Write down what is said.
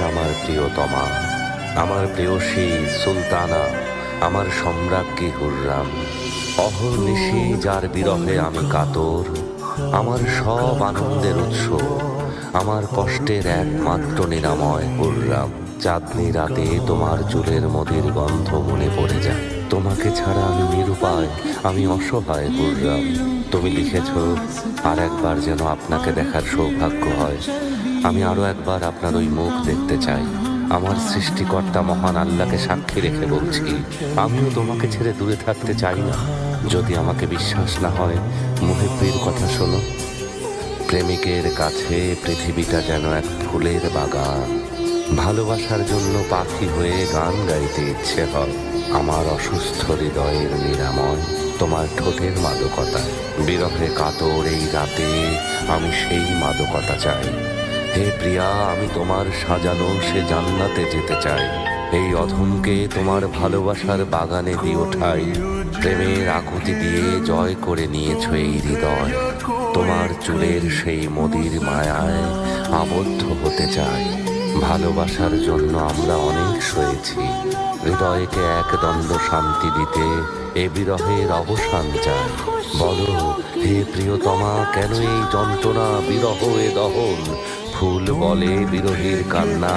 আমার প্রিয়তমা, আমার প্রেয়সী সুলতানা, আমার সম্রাজ্ঞী হুররাম। অহর্নিশি যার বিরহে আমি কাতর, আমার সব আনন্দের উৎস, আমার কষ্টের একমাত্র নিরাময় হুররাম। চাঁদনি রাতে তোমার চুলের মদির গন্ধ মনে পড়ে যায়। তোমাকে ছাড়া আমি নিরুপায়, আমি অসহায় হুররাম। তুমি লিখেছ, আর একবার যেন আপনাকে দেখার সৌভাগ্য হয়। আমি আরো একবার আপনার ওই মুখ দেখতে চাই। আমার সৃষ্টিকর্তা মহান আল্লাহকে সাক্ষী রেখে বলছি, আমিও তোমাকে ছেড়ে দূরে থাকতে চাই না। যদি আমাকে বিশ্বাস না হয়, মুহিব্বির কথা শোনো। প্রেমিকের কাছে পৃথিবীটা যেন এক ফুলের বাগান। ভালোবাসার জন্য পাখি হয়ে গান গাইতে ইচ্ছে হয়। আমার অসুস্থ হৃদয়ের নিরাময় তোমার ঠোঁটের মাদকতা। বিরহে কাতর এই রাতে আমি সেই মাদকতা চাই। হে প্রিয়া, আমি তোমার সাজানো সে জান্নাতে যেতে চাই। এই অধমকে তোমার ভালোবাসার বাগানে দিও ঠাই। প্রেমের আকুতি দিয়ে জয় করে নিয়েছ এই হৃদয়। তোমার চুলের সেই মদির মায়ায় আবদ্ধ হতে চাই। ভালোবাসার জন্য আমরা অনেক সয়েছি। হৃদয়কে এক দণ্ড শান্তি দিতে এ বিরহের অবসান চাই। বলো হে প্রিয়তমা, কেন এই যন্ত্রণা, বিরহ এ দহন? ফুল বলে বিরহের কান্না